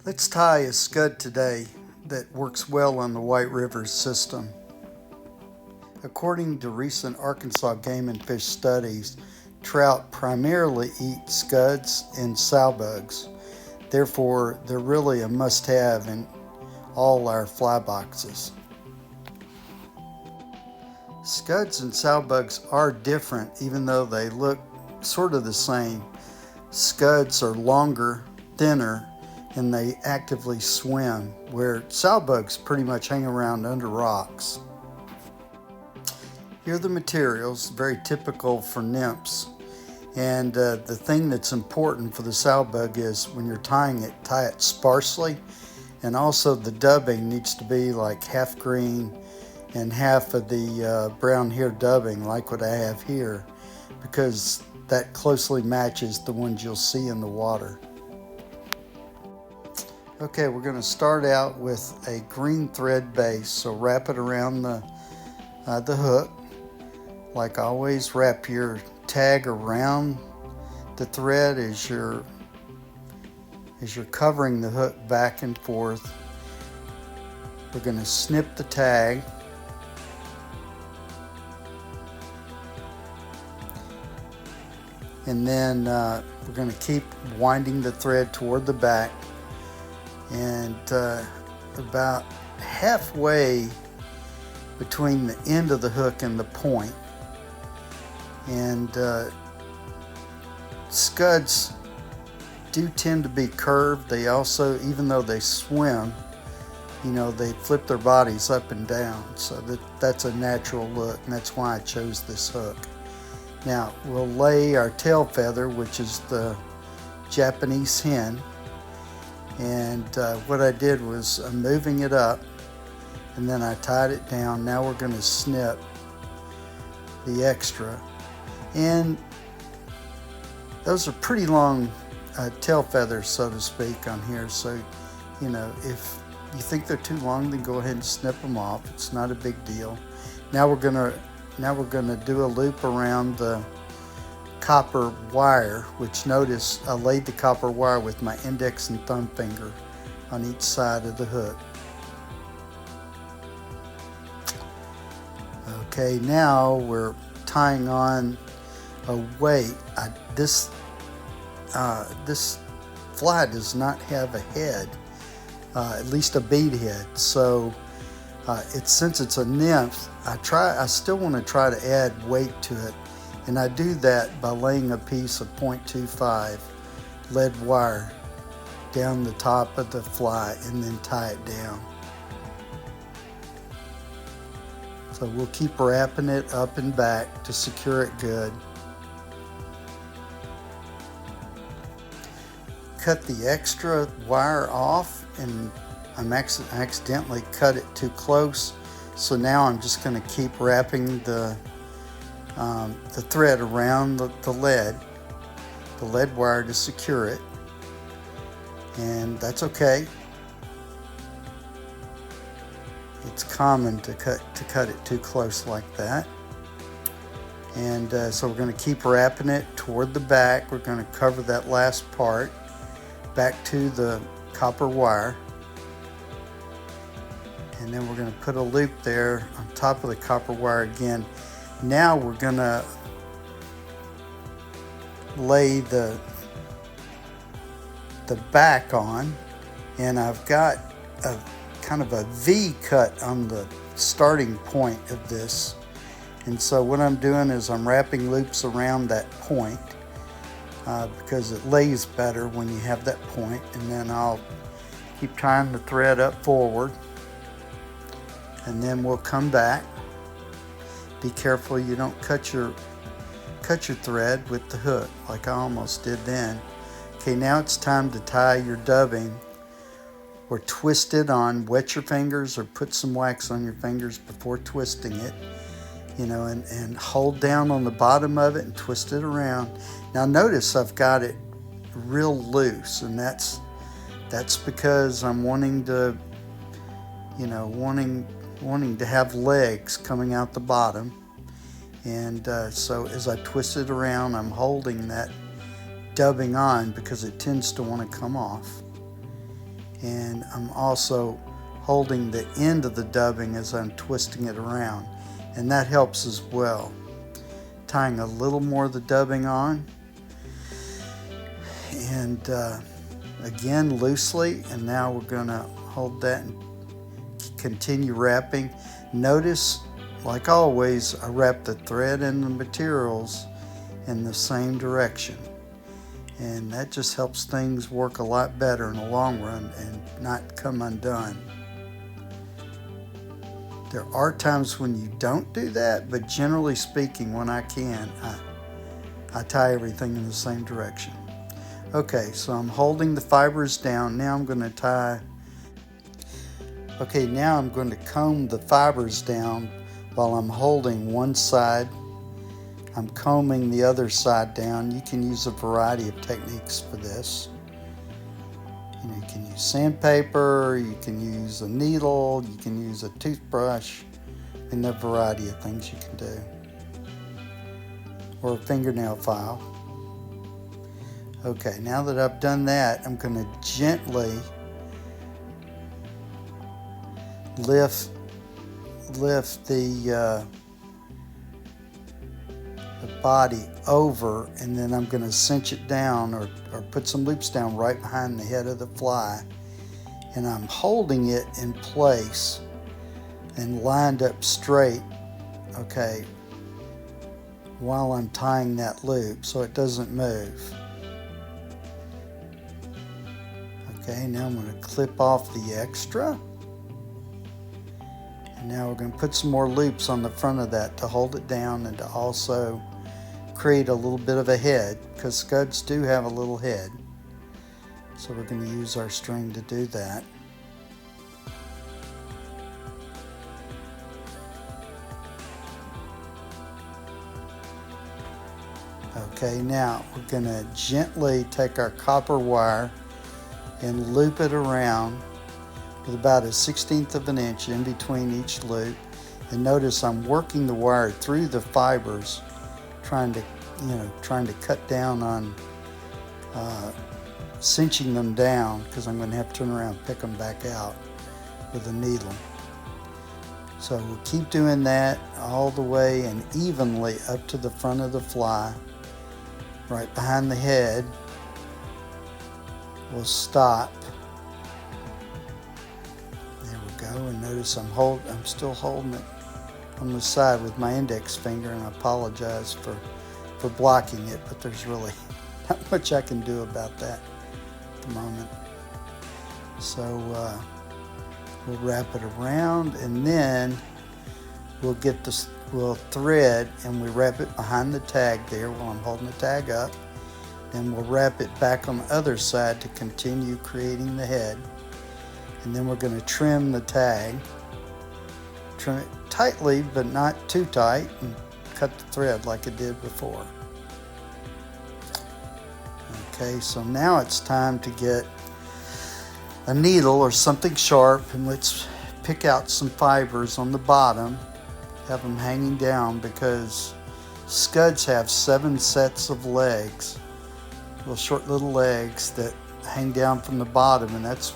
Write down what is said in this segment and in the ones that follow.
Let's tie a scud today that works well on the White River system. According to recent Arkansas game and fish studies, trout primarily eat scuds and sow bugs. Therefore, they're really a must-have in all our fly boxes. Scuds and sow bugs are different even though they look sort of the same. Scuds are longer, thinner, and they actively swim, where sow bugs pretty much hang around under rocks. Here are the materials, very typical for nymphs. And the thing that's important for the sow bug is when you're tying it, tie it sparsely. And also the dubbing needs to be like half green and half of the brown hair dubbing like what I have here, because that closely matches the ones you'll see in the water. Okay, we're going to start out with a green thread base, so wrap it around the hook. Like always, wrap your tag around the thread as you're covering the hook back and forth. We're going to snip the tag. And then we're going to keep winding the thread toward the back. And about halfway between the end of the hook and the point. And scuds do tend to be curved. They also, even though they swim, they flip their bodies up and down. So that's a natural look, and that's why I chose this hook. Now we'll lay our tail feather, which is the Japanese hen. And what I did was I'm moving it up, and then I tied it down. Now we're going to snip the extra. And those are pretty long tail feathers, so to speak, on here. So, if you think they're too long, then go ahead and snip them off. It's not a big deal. Now we're gonna do a loop around the copper wire, which notice I laid the copper wire with my index and thumb finger on each side of the hook. Okay, now we're tying on a weight. This fly does not have a head, at least a bead head. So since it's a nymph, I still want to try to add weight to it. And I do that by laying a piece of 0.25 lead wire down the top of the fly and then tie it down. So we'll keep wrapping it up and back to secure it good. Cut the extra wire off, and I accidentally cut it too close. So now I'm just going to keep wrapping the thread around the lead wire to secure it, and that's okay. It's common to cut it too close like that. And so we're going to keep wrapping it toward the back. We're going to cover that last part back to the copper wire, and then we're going to put a loop there on top of the copper wire again. Now we're going to lay the back on, and I've got a kind of a V cut on the starting point of this. And so what I'm doing is I'm wrapping loops around that point because it lays better when you have that point. And then I'll keep tying the thread up forward, and then we'll come back. Be careful you don't cut your thread with the hook like I almost did then. Okay, now it's time to tie your dubbing, or twist it on. Wet your fingers or put some wax on your fingers before twisting it, and hold down on the bottom of it and twist it around. Now notice I've got it real loose, and that's because I'm wanting to have legs coming out the bottom. And so as I twist it around, I'm holding that dubbing on because it tends to want to come off. And I'm also holding the end of the dubbing as I'm twisting it around, and that helps as well. Tying a little more of the dubbing on, and again loosely, and now we're going to hold that and continue wrapping. Notice, like always, I wrap the thread and the materials in the same direction, and that just helps things work a lot better in the long run and not come undone. There are times when you don't do that, but generally speaking, when I can, I tie everything in the same direction. Okay, so I'm holding the fibers down. Now I'm going to tie. Okay, now I'm going to comb the fibers down while I'm holding one side. I'm combing the other side down. You can use a variety of techniques for this. You can use sandpaper, you can use a needle, you can use a toothbrush, and a variety of things you can do. Or a fingernail file. Okay, now that I've done that, I'm going to gently lift the body over, and then I'm going to cinch it down or put some loops down right behind the head of the fly, and I'm holding it in place and lined up straight, okay, while I'm tying that loop so it doesn't move. Okay, now I'm going to clip off the extra, and now we're going to put some more loops on the front of that to hold it down and to also create a little bit of a head, because Scuds do have a little head. So we're going to use our string to do that. Okay, now we're going to gently take our copper wire and loop it around with about 1/16 of an inch in between each loop. And notice I'm working the wire through the fibers, trying to cut down on cinching them down, because I'm going to have to turn around and pick them back out with a needle. So we'll keep doing that all the way and evenly up to the front of the fly, right behind the head. We'll stop. There we go, and notice I'm still holding it on the side with my index finger, and I apologize for blocking it, but there's really not much I can do about that at the moment. So we'll wrap it around, and then we'll thread, and we wrap it behind the tag there while I'm holding the tag up. Then we'll wrap it back on the other side to continue creating the head. And then we're going to trim the tag. Trim it tightly, but not too tight, and cut the thread like it did before. Okay, so now it's time to get a needle or something sharp, and let's pick out some fibers on the bottom, have them hanging down, because Scuds have 7 sets of legs, short little legs that hang down from the bottom, and it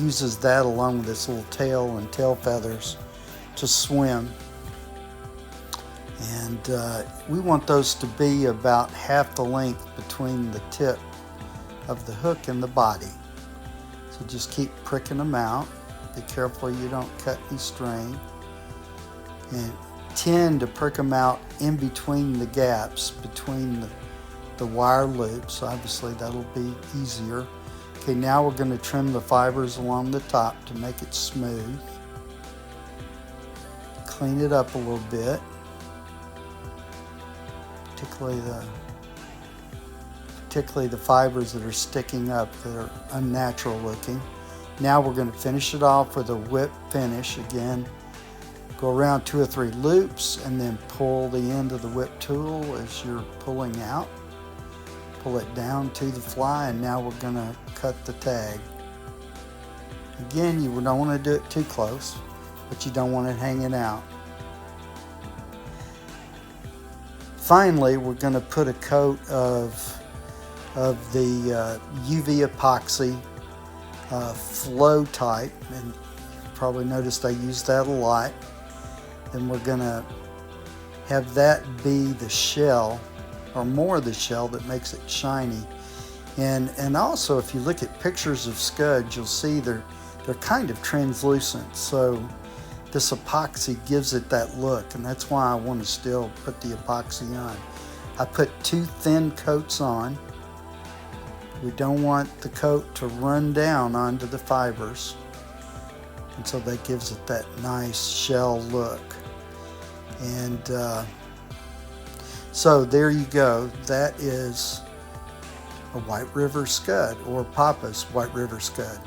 uses that along with its little tail and tail feathers to swim. And we want those to be about half the length between the tip of the hook and the body. So just keep pricking them out. Be careful you don't cut any string. And tend to prick them out in between the gaps between the wire loops. Obviously that'll be easier. Okay, now we're going to trim the fibers along the top to make it smooth. Clean it up a little bit, particularly the fibers that are sticking up, that are unnatural looking. Now we're going to finish it off with a whip finish. Again, go around 2 or 3 loops and then pull the end of the whip tool as you're pulling out. Pull it down to the fly, and now we're going to cut the tag. Again, you don't want to do it too close, but you don't want it hanging out. Finally, we're going to put a coat of the UV epoxy flow type, and probably noticed I use that a lot. Then we're going to have that be the shell, or more of the shell, that makes it shiny. And also, if you look at pictures of Scuds, you'll see they're kind of translucent. So this epoxy gives it that look, and that's why I want to still put the epoxy on. I put 2 thin coats on. We don't want the coat to run down onto the fibers, and so that gives it that nice shell look. And so there you go. That is a White River Scud, or Papa's White River Scud.